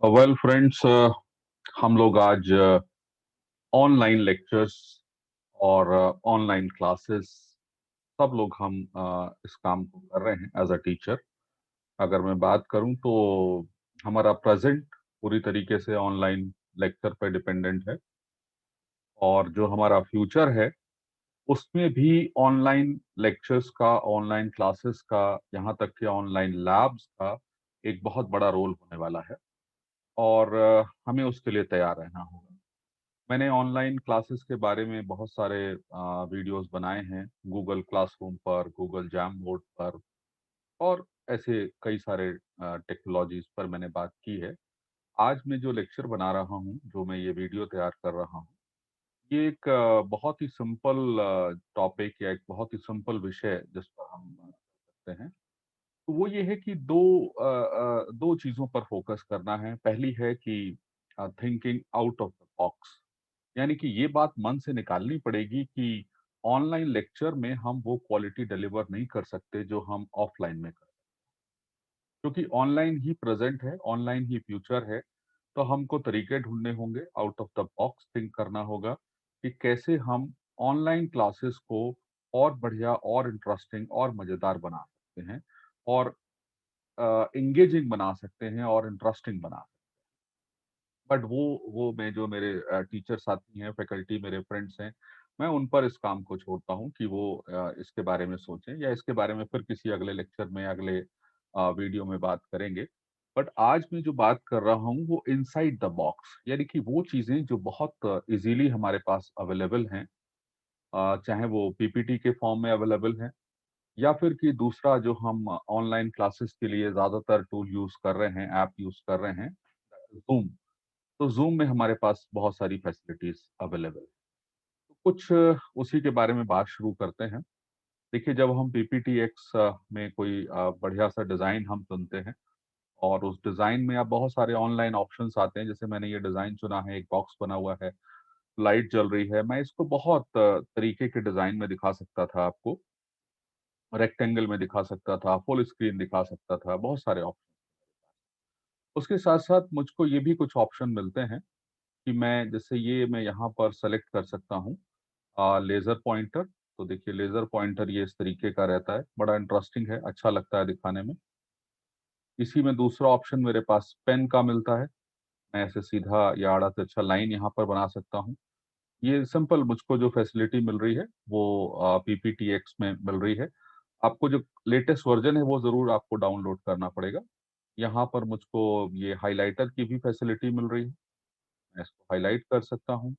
Well friends, हम लोग आज ऑनलाइन लेक्चर्स और ऑनलाइन क्लासेस सब लोग हम इस काम को कर रहे हैं एज अ टीचर। अगर मैं बात करूं तो हमारा प्रेजेंट पूरी तरीके से ऑनलाइन लेक्चर पर डिपेंडेंट है और जो हमारा फ्यूचर है उसमें भी ऑनलाइन लेक्चर्स का, ऑनलाइन क्लासेस का, यहाँ तक कि ऑनलाइन लैब्स का एक बहुत बड़ा रोल होने वाला है और हमें उसके लिए तैयार रहना होगा। मैंने ऑनलाइन क्लासेस के बारे में बहुत सारे वीडियोस बनाए हैं गूगल क्लासरूम पर, गूगल जैम बोर्ड पर और ऐसे कई सारे टेक्नोलॉजीज पर मैंने बात की है। आज मैं जो लेक्चर बना रहा हूँ, जो मैं ये वीडियो तैयार कर रहा हूँ, ये एक बहुत ही सिंपल टॉपिक या एक बहुत ही सिंपल विषय जिस पर हम बात करते हैं। तो वो ये है कि दो चीज़ों पर फोकस करना है। पहली है कि thinking out of the box, यानी कि ये बात मन से निकालनी पड़ेगी कि ऑनलाइन लेक्चर में हम वो क्वालिटी डिलीवर नहीं कर सकते जो हम ऑफलाइन में कर, क्योंकि ऑनलाइन ही प्रेजेंट है, ऑनलाइन ही फ्यूचर है। तो हमको तरीके ढूंढने होंगे, out of the box think करना होगा कि कैसे हम ऑनलाइन क्लासेस को और बढ़िया और इंटरेस्टिंग और मजेदार बना सकते हैं और एंगेजिंग बना सकते हैं और इंटरेस्टिंग बना सकते हैं। बट वो मैं जो मेरे टीचर साथी हैं, फैकल्टी मेरे फ्रेंड्स हैं, मैं उन पर इस काम को छोड़ता हूँ कि वो इसके बारे में सोचें या इसके बारे में फिर किसी अगले लेक्चर में, अगले वीडियो में बात करेंगे। बट आज मैं जो बात कर रहा हूँ वो इनसाइड द बॉक्स, यानी कि वो चीज़ें जो बहुत इजीली हमारे पास अवेलेबल हैं, चाहे वो पीपीटी के फॉर्म में अवेलेबल हैं या फिर कि दूसरा जो हम ऑनलाइन क्लासेस के लिए ज़्यादातर टूल यूज़ कर रहे हैं, ऐप यूज़ कर रहे हैं, ज़ूम। तो ज़ूम में हमारे पास बहुत सारी फैसिलिटीज़ अवेलेबल है। तो कुछ उसी के बारे में बात शुरू करते हैं। देखिए, जब हम पीपीटीएक्स में कोई बढ़िया सा डिज़ाइन हम चुनते हैं और उस डिज़ाइन में अब बहुत सारे ऑनलाइन ऑप्शंस आते हैं। जैसे मैंने ये डिज़ाइन चुना है, एक बॉक्स बना हुआ है, लाइट जल रही है। मैं इसको बहुत तरीके के डिज़ाइन में दिखा सकता था आपको, रेक्टेंगल में दिखा सकता था, फुल स्क्रीन दिखा सकता था, बहुत सारे ऑप्शन। उसके साथ-साथ मुझको ये भी कुछ ऑप्शन मिलते हैं कि मैं जैसे ये मैं यहाँ पर सेलेक्ट कर सकता हूँ लेज़र पॉइंटर। तो देखिए, लेज़र पॉइंटर ये इस तरीके का रहता है, बड़ा इंटरेस्टिंग है, अच्छा लगता है दिखाने में। इसी में दूसरा ऑप्शन मेरे पास पेन का मिलता है। मैं ऐसे सीधा या आड़ा तिरछा लाइन यहाँ पर बना सकता हूँ। ये सिंपल मुझको जो फैसिलिटी मिल रही है वो पीपीटीएक्स में मिल रही है। आपको जो लेटेस्ट वर्ज़न है वो ज़रूर आपको डाउनलोड करना पड़ेगा। यहाँ पर मुझको ये हाइलाइटर की भी फैसिलिटी मिल रही है। मैं इसको हाइलाइट कर सकता हूँ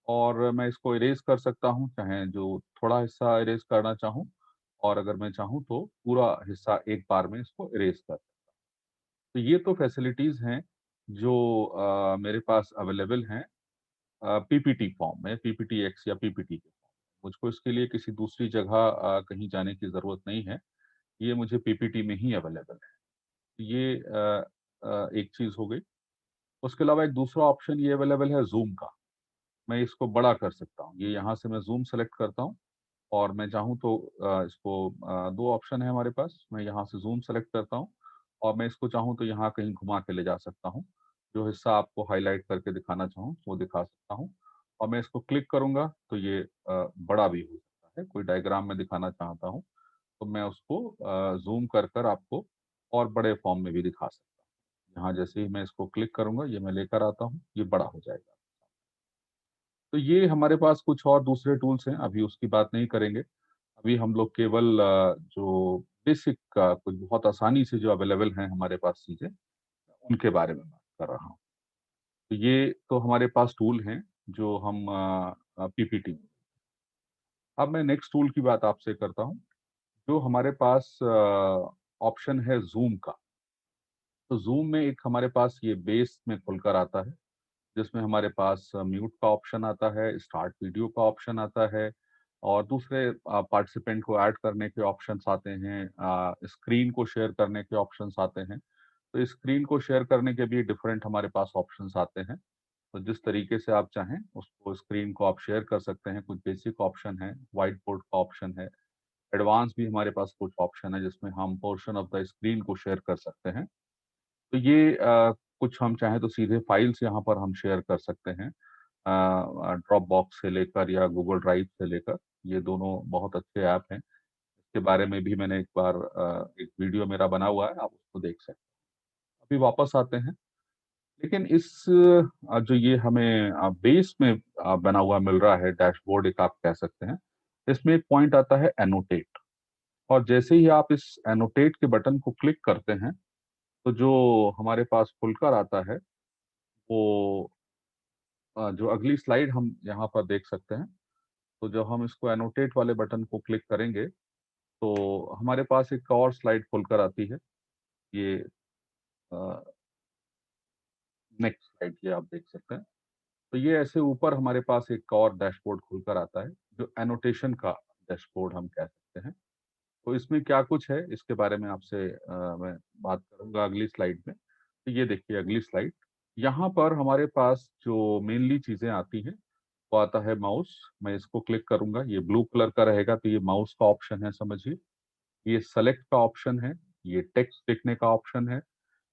और मैं इसको इरेज़ कर सकता हूँ, चाहे जो थोड़ा हिस्सा इरेज़ करना चाहूँ और अगर मैं चाहूँ तो पूरा हिस्सा एक बार में इसको इरेज़ कर। तो ये तो फैसिलिटीज़ हैं जो मेरे पास अवेलेबल हैं पीपीटी फॉर्म में, पीपीटीएक्स या पीपीटी के फॉर्म में। मुझको इसके लिए किसी दूसरी जगह कहीं जाने की ज़रूरत नहीं है, ये मुझे पीपीटी में ही अवेलेबल है। ये एक चीज़ हो गई। उसके अलावा एक दूसरा ऑप्शन ये अवेलेबल है ज़ूम का। मैं इसको बड़ा कर सकता हूँ। ये यहाँ से मैं ज़ूम सेलेक्ट करता हूँ और मैं चाहूँ तो इसको 2 ऑप्शन है हमारे पास। मैं यहाँ से ज़ूम सेलेक्ट करता हूँ और मैं इसको चाहूँ तो यहाँ कहीं घुमा के ले जा सकता हूँ। जो हिस्सा आपको हाइलाइट करके दिखाना चाहूँ, वो दिखा सकता हूँ और मैं इसको क्लिक करूँगा तो ये बड़ा भी हो सकता है। कोई डायग्राम मैं दिखाना चाहता हूँ, तो मैं उसको ज़ूम कर आपको और बड़े फॉर्म में भी दिखा सकता हूँ। यहाँ जैसे ही मैं इसको क्लिक करूँगा, ये मैं लेकर आता हूँ, ये बड़ा हो जाएगा। तो ये हमारे पास कुछ और दूसरे टूल्स हैं, अभी उसकी बात नहीं करेंगे। अभी हम लोग केवल जो बेसिक कुछ बहुत आसानी से जो अवेलेबल हैं हमारे पास चीज़ें, उनके बारे में बात कर रहा हूँ। तो ये तो हमारे पास टूल हैं जो हम पीपीटी। अब मैं नेक्स्ट टूल की बात आपसे करता हूँ, जो हमारे पास ऑप्शन है ज़ूम का। तो ज़ूम में एक हमारे पास ये बेस में खुलकर आता है, जिसमें हमारे पास म्यूट का ऑप्शन आता है, स्टार्ट वीडियो का ऑप्शन आता है और दूसरे पार्टिसिपेंट को ऐड करने के ऑप्शंस आते हैं, स्क्रीन को शेयर करने के ऑप्शंस आते हैं। तो स्क्रीन को शेयर करने के भी डिफरेंट हमारे पास ऑप्शंस आते हैं। तो जिस तरीके से आप चाहें उसको स्क्रीन को आप शेयर कर सकते हैं। कुछ बेसिक ऑप्शन है, व्हाइट बोर्ड का ऑप्शन है, एडवांस भी हमारे पास कुछ ऑप्शन है जिसमें हम पोर्शन ऑफ द स्क्रीन को शेयर कर सकते हैं। तो ये कुछ हम चाहें तो सीधे फाइल्स यहाँ पर हम शेयर कर सकते हैं, ड्रॉप बॉक्स से लेकर या गूगल ड्राइव से लेकर। ये दोनों बहुत अच्छे ऐप हैं। इसके बारे में भी मैंने एक बार एक वीडियो मेरा बना हुआ है, आप उसको देख सकते हैं। अभी वापस आते हैं। लेकिन इस जो ये हमें बेस में बना हुआ मिल रहा है डैशबोर्ड, एक आप कह सकते हैं, इसमें एक पॉइंट आता है एनोटेट। और जैसे ही आप इस एनोटेट के बटन को क्लिक करते हैं, तो जो हमारे पास खुलकर आता है वो जो अगली स्लाइड हम यहाँ पर देख सकते हैं। तो जब हम इसको एनोटेट वाले बटन को क्लिक करेंगे, तो हमारे पास एक और स्लाइड खुलकर आती है। ये नेक्स्ट स्लाइड ये आप देख सकते हैं। तो ये ऐसे ऊपर हमारे पास एक और डैशबोर्ड खुलकर आता है, जो एनोटेशन का डैशबोर्ड हम कह सकते हैं। तो इसमें क्या कुछ है, इसके बारे में आपसे मैं बात करूंगा अगली स्लाइड में। तो ये देखिए अगली स्लाइड। यहाँ पर हमारे पास जो मेनली चीजें आती हैं, वो आता है माउस। मैं इसको क्लिक करूंगा, ये ब्लू कलर का रहेगा, तो ये माउस का ऑप्शन है, समझिए। ये सेलेक्ट का ऑप्शन है, ये टेक्स्ट लिखने का ऑप्शन है,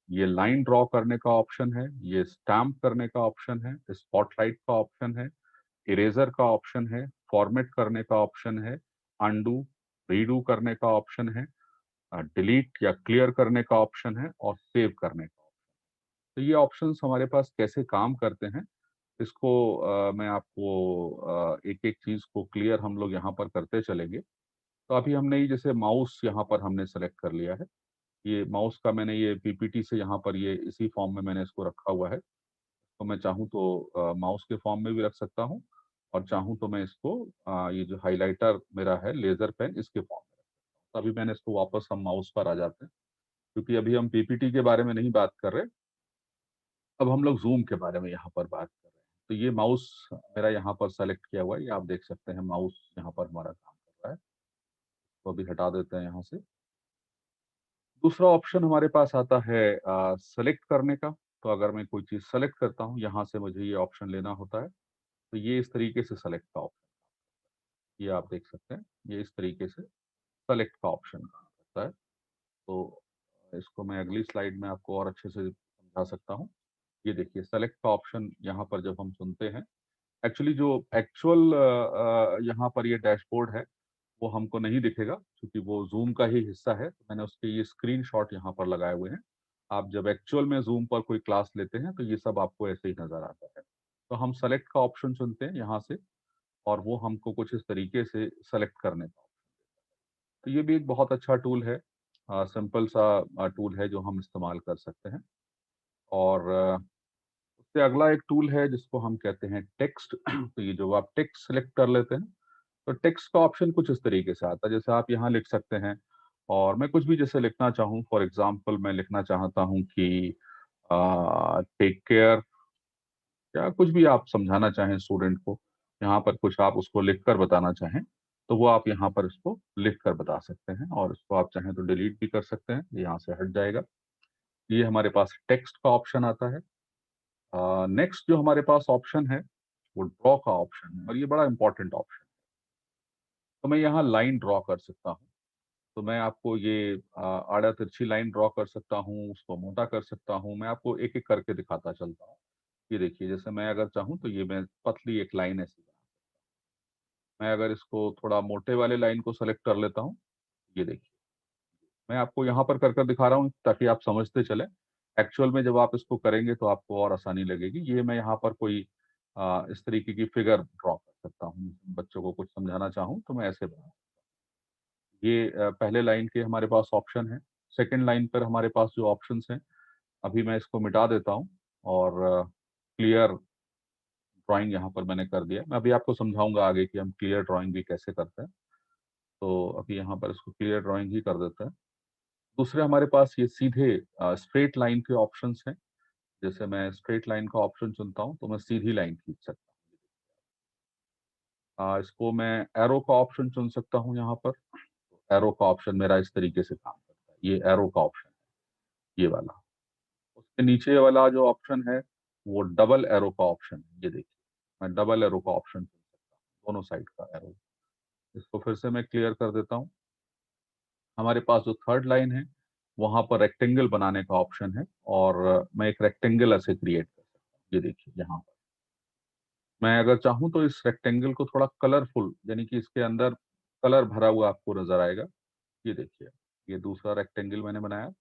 ये लाइन ड्रॉ करने का ऑप्शन है, ये स्टैम्प करने का ऑप्शन है, स्पॉटलाइट का ऑप्शन है, इरेजर का ऑप्शन है, फॉर्मेट करने का ऑप्शन है, अनडू रीडू करने का ऑप्शन है, डिलीट या क्लियर करने का ऑप्शन है, और सेव करने का। तो ये ऑप्शंस हमारे पास कैसे काम करते हैं, इसको मैं आपको एक एक चीज को क्लियर हम लोग यहाँ पर करते चलेंगे। तो अभी हमने ये जैसे माउस यहाँ पर हमने सेलेक्ट कर लिया है। ये माउस का मैंने ये पीपीटी से यहाँ पर ये इसी फॉर्म में मैंने इसको रखा हुआ है। तो मैं चाहूँ तो माउस के फॉर्म में भी रख सकता हूँ, और चाहूँ तो मैं इसको ये जो हाइलाइटर मेरा है लेजर पेन, इसके फॉर्म में रख सकता हूँ। तो अभी मैंने इसको वापस हम माउस पर आ जाते हैं, क्योंकि अभी हम पीपीटी के बारे में नहीं बात कर रहे। अब हम लोग जूम के बारे में यहाँ पर बात कर रहे हैं। तो ये माउस मेरा यहाँ पर सेलेक्ट किया हुआ है, ये आप देख सकते हैं माउस यहाँ पर हमारा काम कर रहा है। तो अभी हटा देते हैं यहाँ से। दूसरा ऑप्शन हमारे पास आता है सेलेक्ट करने का। तो अगर मैं कोई चीज़ सेलेक्ट करता हूँ, यहाँ से मुझे ये ऑप्शन लेना होता है। तो ये इस तरीके से सेलेक्ट का ऑप्शन, ये आप देख सकते हैं, ये इस तरीके से सेलेक्ट का ऑप्शन काम करता है। तो इसको मैं अगली स्लाइड में आपको और अच्छे से समझा सकता हूँ। ये देखिए सेलेक्ट का ऑप्शन यहाँ पर जब हम सुनते हैं, एक्चुअली जो एक्चुअल यहाँ पर ये डैशबोर्ड है, वो हमको नहीं दिखेगा, क्योंकि वो जूम का ही हिस्सा है। तो मैंने उसके ये स्क्रीनशॉट यहाँ पर लगाए हुए हैं। आप जब एक्चुअल में जूम पर कोई क्लास लेते हैं, तो ये सब आपको ऐसे ही नजर आता है। तो हम सेलेक्ट का ऑप्शन चुनते हैं यहाँ से, और वो हमको कुछ इस तरीके से सेलेक्ट करने का। तो ये भी एक बहुत अच्छा टूल है, सिंपल सा टूल है जो हम इस्तेमाल कर सकते हैं। और उससे अगला एक टूल है जिसको हम कहते हैं टेक्स्ट। तो ये जो आप टेक्स्ट सेलेक्ट कर लेते हैं, तो टेक्स्ट का ऑप्शन कुछ इस तरीके से आता है, जैसे आप यहाँ लिख सकते हैं। और मैं कुछ भी जैसे लिखना चाहूँ, फॉर एग्जांपल मैं लिखना चाहता हूँ कि टेक केयर, या कुछ भी आप समझाना चाहें स्टूडेंट को, यहाँ पर कुछ आप उसको लिखकर बताना चाहें, तो वो आप यहाँ पर इसको लिख कर बता सकते हैं। और इसको आप चाहें तो डिलीट भी कर सकते हैं, ये यहाँ से हट जाएगा। ये हमारे पास टेक्स्ट का ऑप्शन आता है। नेक्स्ट जो हमारे पास ऑप्शन है, वो ड्रॉ का ऑप्शन है, और ये बड़ा इंपॉर्टेंट ऑप्शन है। तो मैं यहाँ लाइन ड्रॉ कर सकता हूँ। तो मैं आपको ये आड़ा तिरछी लाइन ड्रॉ कर सकता हूँ, उसको मोटा कर सकता हूँ। मैं आपको एक एक करके दिखाता चलता हूँ। ये देखिए, जैसे मैं अगर चाहूँ तो ये मैं पतली एक लाइन ऐसी बना, मैं अगर इसको थोड़ा मोटे वाले लाइन को सेलेक्ट कर लेता हूँ, ये देखिए, मैं आपको यहाँ पर कर कर दिखा रहा हूँ ताकि आप समझते चले। एक्चुअल में जब आप इसको करेंगे तो आपको और आसानी लगेगी। ये मैं यहाँ पर कोई इस तरीके की फिगर ड्रॉ कर सकता हूँ, बच्चों को कुछ समझाना चाहूँ तो मैं ऐसे बना। ये पहले लाइन के हमारे पास ऑप्शन है। सेकंड लाइन पर हमारे पास जो ऑप्शंस हैं, अभी मैं इसको मिटा देता हूँ, और क्लियर ड्राइंग यहाँ पर मैंने कर दिया। मैं अभी आपको समझाऊंगा आगे कि हम क्लियर ड्राइंग भी कैसे करते हैं। तो अभी यहाँ पर इसको क्लियर ड्राइंग ही कर देते हैं। दूसरे हमारे पास ये सीधे स्ट्रेट लाइन के ऑप्शंस हैं। जैसे मैं स्ट्रेट लाइन का ऑप्शन चुनता हूँ, तो मैं सीधी लाइन खींच सकता हूँ। इसको मैं एरो का ऑप्शन चुन सकता हूँ यहाँ पर। एरो का ऑप्शन मेरा इस तरीके से काम करता है, ये एरो का ऑप्शन है, ये वाला। उसके नीचे वाला जो ऑप्शन है, वो डबल एरो का ऑप्शन है। ये देखिए, मैं डबल एरो का ऑप्शन चुन सकता हूँ, दोनों साइड का एरो। इसको फिर से मैं क्लियर कर देता हूँ। हमारे पास जो थर्ड लाइन है, वहां पर रेक्टेंगल बनाने का ऑप्शन है, और मैं एक रेक्टेंगल ऐसे क्रिएट कर सकता हूँ। ये देखिए यहाँ पर मैं अगर चाहूँ तो इस रेक्टेंगल को थोड़ा कलरफुल, यानी कि इसके अंदर कलर भरा हुआ आपको नजर आएगा। ये देखिए, ये दूसरा रेक्टेंगल मैंने बनाया।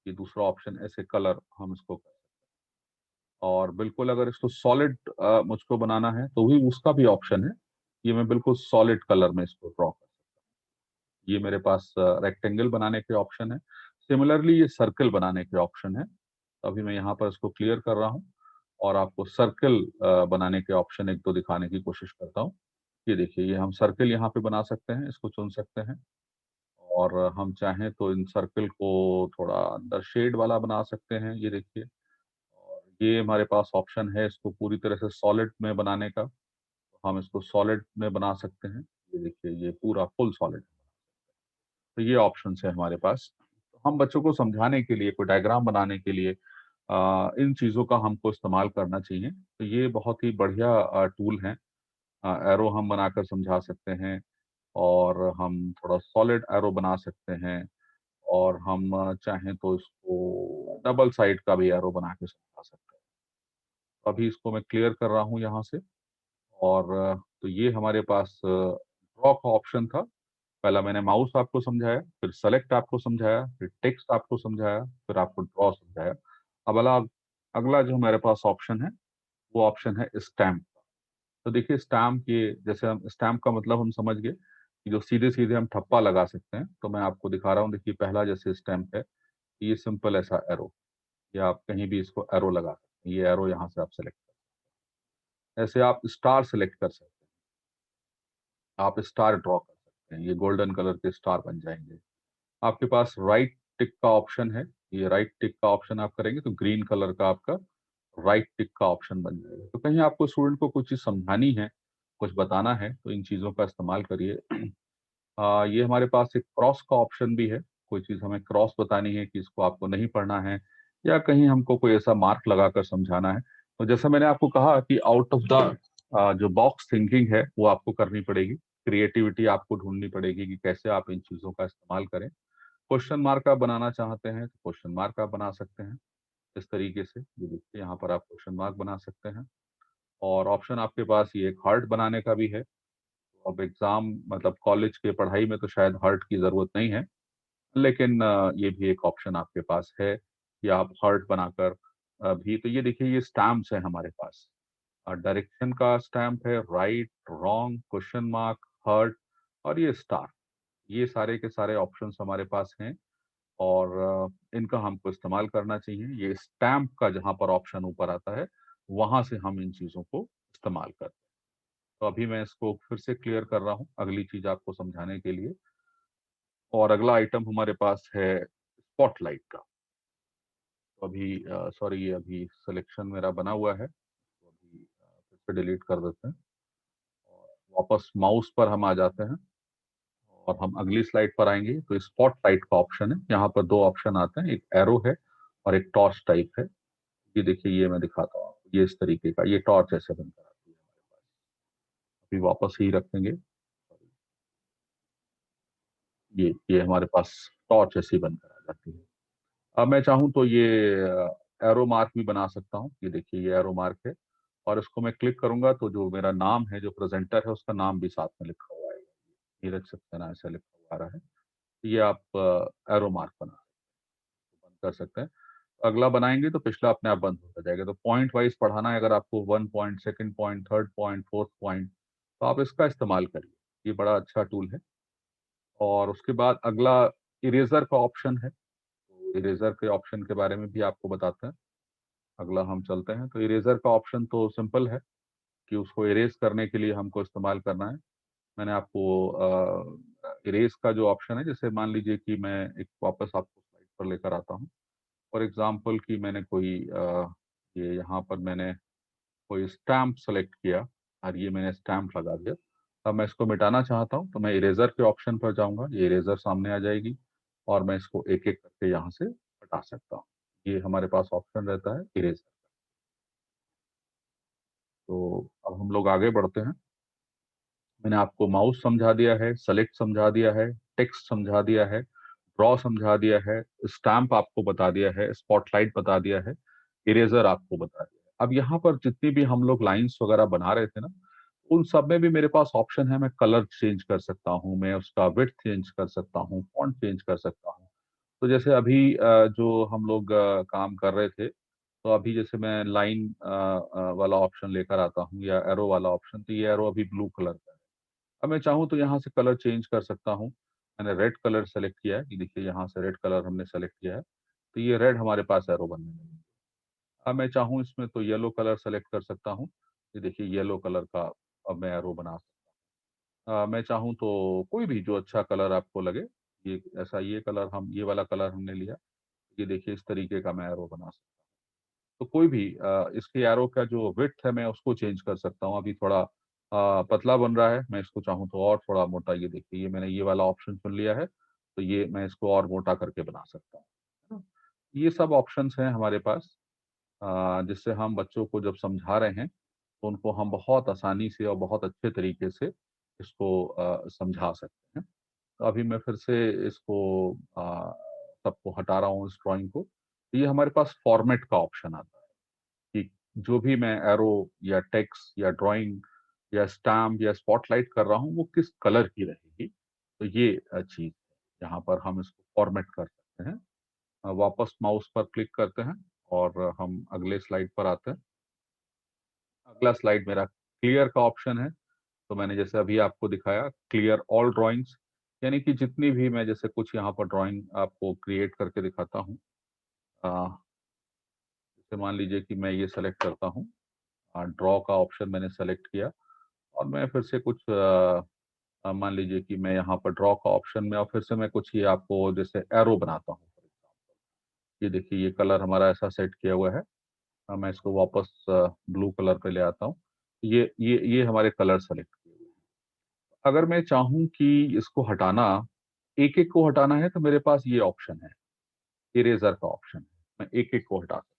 ये दूसरा ऑप्शन, ऐसे कलर हम इसको कर। और बिल्कुल अगर इसको सॉलिड मुझको बनाना है तो भी उसका भी ऑप्शन है। ये मैं बिल्कुल सॉलिड कलर में इसको ड्रॉ कर सकता हूँ। ये मेरे पास रेक्टेंगल बनाने के ऑप्शन है। सिमिलरली ये सर्कल बनाने के ऑप्शन है। तो अभी मैं यहाँ पर इसको क्लियर कर रहा हूँ और आपको सर्कल बनाने के ऑप्शन एक दो दिखाने की कोशिश करता हूँ। ये देखिए, ये हम सर्कल यहाँ पे बना सकते हैं, इसको चुन सकते हैं। और हम चाहें तो इन सर्कल को थोड़ा अंदर शेड वाला बना सकते हैं। ये देखिए, और ये हमारे पास ऑप्शन है इसको पूरी तरह से सॉलिड में बनाने का। तो हम इसको सॉलिड में बना सकते हैं। ये देखिए, ये पूरा फुल सॉलिड। तो ये ऑप्शन है हमारे पास। तो हम बच्चों को समझाने के लिए, कोई डायग्राम बनाने के लिए इन चीज़ों का हमको इस्तेमाल करना चाहिए। तो ये बहुत ही बढ़िया टूल है। एरो हम बनाकर समझा सकते हैं, और हम थोड़ा सॉलिड एरो बना सकते हैं, और हम चाहें तो इसको डबल साइड का भी एरो बना के समझा सकते हैं। तो अभी इसको मैं क्लियर कर रहा हूँ यहाँ से। और तो ये हमारे पास ड्रॉ का ऑप्शन था। पहला मैंने माउस आपको समझाया, फिर सेलेक्ट आपको समझाया, फिर टेक्स्ट आपको समझाया, फिर आपको ड्रॉ समझाया। अब अगला अगला जो हमारे पास ऑप्शन है, वो ऑप्शन है स्टैम्प। तो देखिए, स्टैम्प, ये जैसे हम स्टैम्प का मतलब हम समझ गए कि जो सीधे सीधे हम ठप्पा लगा सकते हैं। तो मैं आपको दिखा रहा हूँ। देखिए, पहला जैसे स्टैम्प है, ये सिंपल ऐसा एरो, या आप कहीं भी इसको एरो लगा सकते हैं। ये एरो यहाँ से आप सेलेक्ट कर, ऐसे आप स्टार सेलेक्ट कर सकते हैं। आप स्टार ड्रॉ कर सकते हैं, ये गोल्डन कलर के स्टार बन जाएंगे। आपके पास राइट टिक का ऑप्शन है। ये राइट टिक का ऑप्शन आप करेंगे तो ग्रीन कलर का आपका राइट टिक का ऑप्शन बन जाएगा। तो कहीं आपको स्टूडेंट को कुछ चीज समझानी है, कुछ बताना है, तो इन चीजों का इस्तेमाल करिए। ये हमारे पास एक क्रॉस का ऑप्शन भी है। कोई चीज हमें क्रॉस बतानी है कि इसको आपको नहीं पढ़ना है, या कहीं हमको कोई ऐसा मार्क लगाकर समझाना है। तो जैसा मैंने आपको कहा कि आउट ऑफ द जो बॉक्स थिंकिंग है वो आपको करनी पड़ेगी। क्रिएटिविटी आपको ढूंढनी पड़ेगी कि कैसे आप इन चीजों का इस्तेमाल करें। क्वेश्चन मार्क आप बनाना चाहते हैं तो क्वेश्चन मार्क आप बना सकते हैं इस तरीके से। ये देखिए, यहाँ पर आप क्वेश्चन मार्क बना सकते हैं। और ऑप्शन आपके पास ये एक हार्ट बनाने का भी है। अब एग्जाम मतलब कॉलेज के पढ़ाई में तो शायद हार्ट की जरूरत नहीं है, लेकिन ये भी एक ऑप्शन आपके पास है कि आप हार्ट बनाकर भी। तो ये देखिए, ये स्टैम्प्स है हमारे पास। डायरेक्शन का स्टैम्प है, right, wrong, question mark, heart, और ये स्टार। ये सारे के सारे ऑप्शंस हमारे पास हैं, और इनका हमको इस्तेमाल करना चाहिए। ये स्टैम्प का जहां पर ऑप्शन ऊपर आता है, वहां से हम इन चीजों को इस्तेमाल करते हैं। तो अभी मैं इसको फिर से क्लियर कर रहा हूँ अगली चीज आपको समझाने के लिए। और अगला आइटम हमारे पास है स्पॉटलाइट का। तो अभी सॉरी, ये अभी सिलेक्शन मेरा बना हुआ है, तो अभी फिर से डिलीट कर देते हैं, और वापस माउस पर हम आ जाते हैं, और हम अगली स्लाइड पर आएंगे। तो स्पॉटलाइट का ऑप्शन है, यहाँ पर दो ऑप्शन आते हैं, एक एरो है और एक टॉर्च टाइप है। ये देखिए, ये मैं दिखाता हूँ आपको। ये इस तरीके का, ये टॉर्च ऐसे बनकर आती है हमारे पास। अभी वापस ही रखेंगे। ये हमारे पास टॉर्च ऐसी बनकर आ जाती है। अब मैं चाहूँ तो ये एरो मार्क भी बना सकता हूँ। ये देखिए, ये एरो मार्क है, और इसको मैं क्लिक करूंगा तो जो मेरा नाम है, जो प्रेजेंटर है, उसका नाम भी साथ में लिखा हुआ है। नीरज सक्सेना ऐसा लिखा हुआ आ रहा है। ये आप एरो मार्क बंद कर सकते हैं। अगला बनाएंगे तो पिछला अपने आप बंद होता जाएगा। तो पॉइंट वाइज पढ़ाना है, अगर आपको 1 point, second point, third point, fourth point, तो आप इसका इस्तेमाल करिए। ये बड़ा अच्छा टूल है। और उसके बाद अगला इरेजर का ऑप्शन है। तो इरेजर के ऑप्शन के बारे में भी आपको बताते हैं। अगला हम चलते हैं। तो इरेजर का ऑप्शन तो सिंपल है कि उसको इरेज करने के लिए हमको इस्तेमाल करना है। मैंने आपको इरेज का जो ऑप्शन है, जैसे मान लीजिए कि मैं एक वापस आपको स्लाइड पर लेकर आता हूँ। फॉर एग्जाम्पल कि मैंने कोई ये यहाँ पर मैंने कोई स्टैम्प सेलेक्ट किया, और ये मैंने स्टैम्प लगा दिया। अब मैं इसको मिटाना चाहता हूँ तो मैं इरेजर के ऑप्शन पर जाऊंगा। ये इरेजर सामने आ जाएगी, और मैं इसको एक एक करके यहाँ से हटा सकता हूँ। ये हमारे पास ऑप्शन रहता है इरेजर। तो अब हम लोग आगे बढ़ते हैं। मैंने आपको माउस समझा दिया है, सेलेक्ट समझा दिया है, टेक्स्ट समझा दिया है, ड्रॉ समझा दिया है, स्टैम्प आपको बता दिया है, स्पॉटलाइट बता दिया है, इरेजर आपको बता दिया है। अब यहाँ पर जितनी भी हम लोग लाइन्स वगैरह बना रहे थे ना, उन सब में भी मेरे पास ऑप्शन है, मैं कलर चेंज कर सकता हूँ, मैं उसका विड्थ चेंज कर सकता हूँ, फॉन्ट चेंज कर सकता हूँ। तो जैसे अभी जो हम लोग काम कर रहे थे, तो अभी जैसे मैं लाइन वाला ऑप्शन लेकर आता हूँ या एरो वाला ऑप्शन, तो ये एरो अभी ब्लू कलर का है। अब मैं चाहूँ तो यहाँ से कलर चेंज कर सकता हूँ। मैंने रेड कलर सेलेक्ट किया है, ये देखिए यहाँ से रेड कलर हमने सेलेक्ट किया है, तो ये रेड हमारे पास एरो बनने लगी। अब मैं चाहूँ इसमें तो येलो कलर सेलेक्ट कर सकता हूँ, ये देखिए येलो कलर का अब मैं एरो बना सकता हूँ। मैं चाहूँ तो कोई भी जो अच्छा कलर आपको लगे, ये ऐसा ये कलर हम ये वाला कलर हमने लिया, ये देखिए इस तरीके का मैं एरो बना सकता हूँ। तो कोई भी इसके एरो का जो विड्थ है मैं उसको चेंज कर सकता हूँ। अभी थोड़ा पतला बन रहा है, मैं इसको चाहूँ तो और थोड़ा मोटा, ये देखिए ये मैंने ये वाला ऑप्शन चुन लिया है, तो ये मैं इसको और मोटा करके बना सकता हूँ। है ना? ये सब ऑप्शंस हैं हमारे पास, जिससे हम बच्चों को जब समझा रहे हैं, तो उनको हम बहुत आसानी से और बहुत अच्छे तरीके से इसको समझा सकते हैं। तो अभी मैं फिर से इसको सबको हटा रहा हूँ इस ड्राइंग को। तो ये हमारे पास फॉर्मेट का ऑप्शन आता है कि जो भी मैं एरो या टेक्स्ट या ड्राइंग या स्टैम्प या स्पॉटलाइट कर रहा हूँ, वो किस कलर की रहेगी। तो ये चीज़ यहाँ पर हम इसको फॉर्मेट कर सकते हैं। वापस माउस पर क्लिक करते हैं और हम अगले स्लाइड पर आते हैं। अगला स्लाइड मेरा क्लियर का ऑप्शन है। तो मैंने जैसे अभी आपको दिखाया क्लियर ऑल ड्राइंग्स, यानी कि जितनी भी मैं जैसे कुछ यहाँ पर ड्राइंग आपको क्रिएट करके दिखाता हूँ। जैसे मान लीजिए कि मैं ये सेलेक्ट करता हूँ, ड्रॉ का ऑप्शन मैंने सेलेक्ट किया और मैं फिर से कुछ मान लीजिए कि मैं यहाँ पर ड्रॉ का ऑप्शन में और फिर से मैं कुछ ये आपको जैसे एरो बनाता हूँ। ये देखिए ये कलर हमारा ऐसा सेट किया हुआ है। मैं इसको वापस ब्लू कलर पे ले आता हूँ। ये हमारे कलर सेलेक्ट किए हुए हैं। अगर मैं चाहूँ कि इसको हटाना, एक-एक को हटाना है, तो मेरे पास ये ऑप्शन है, इरेज़र का ऑप्शन है। मैं एक-एक को हटा सकता हूँ।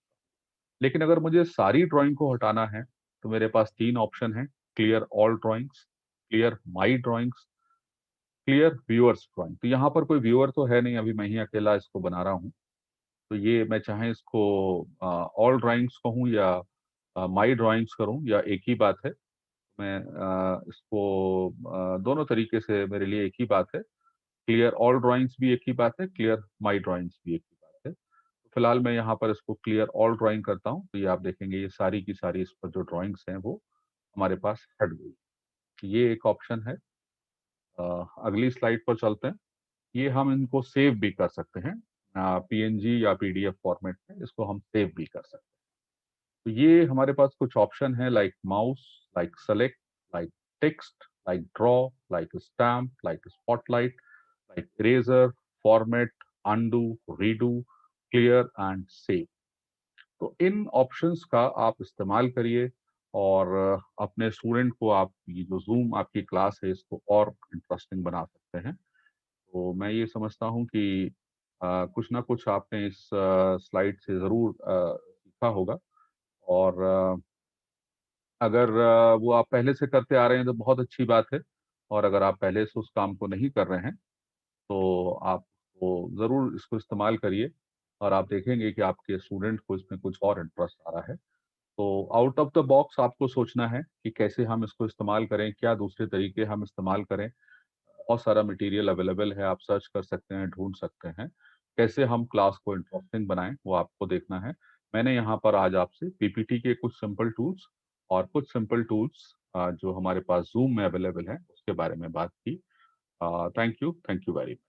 लेकिन अगर मुझे सारी ड्राइंग को हटाना है, तो मेरे पास 3 ऑप्शन हैं, clear all drawings, clear my drawings, clear viewers drawing. तो यहाँ पर कोई व्यूअर तो है नहीं, अभी मैं ही अकेला इसको बना रहा हूँ। तो ये मैं चाहे इसको ऑल ड्राइंग्स कहूँ या माय ड्राइंग्स करूँ, या एक ही बात है। मैं इसको दोनों तरीके से मेरे लिए एक ही बात है। क्लियर ऑल ड्राइंग्स भी एक ही बात है, क्लियर माय ड्राइंग्स भी एक ही बात है। तो फिलहाल मैं यहाँ पर इसको क्लियर ऑल ड्राइंग करता हूँ, तो ये आप देखेंगे ये सारी की सारी इस पर जो ड्राइंग्स हैं वो हमारे पास हट गई। ये एक ऑप्शन है। अगली स्लाइड पर चलते हैं। ये हम इनको सेव भी कर सकते हैं, पीएनजी या पीडीएफ फॉर्मेट में इसको हम सेव भी कर सकते हैं। तो ये हमारे पास कुछ ऑप्शन है, like mouse, like select, like text, like draw, like stamp, like spotlight, like eraser, format, undo, redo, clear and save. तो इन ऑप्शंस का आप इस्तेमाल करिए और अपने स्टूडेंट को आप ये जो ज़ूम आपकी क्लास है इसको और इंटरेस्टिंग बना सकते हैं। तो मैं ये समझता हूँ कि कुछ ना कुछ आपने इस स्लाइड से ज़रूर सीखा होगा और अगर वो आप पहले से करते आ रहे हैं तो बहुत अच्छी बात है, और अगर आप पहले से उस काम को नहीं कर रहे हैं, तो आपको ज़रूर इसको इस्तेमाल करिए और आप देखेंगे कि आपके स्टूडेंट को इसमें कुछ और इंटरेस्ट आ रहा है। तो आउट ऑफ द बॉक्स आपको सोचना है कि कैसे हम इसको इस्तेमाल करें, क्या दूसरे तरीके हम इस्तेमाल करें। बहुत सारा मटेरियल अवेलेबल है, आप सर्च कर सकते हैं, ढूँढ सकते हैं। कैसे हम क्लास को इंटरेस्टिंग बनाएँ, वो आपको देखना है। मैंने यहाँ पर आज आपसे पीपीटी के कुछ सिंपल टूल्स और कुछ सिंपल टूल्स जो हमारे पास ज़ूम में अवेलेबल हैं, उसके बारे में बात की। Thank you very much.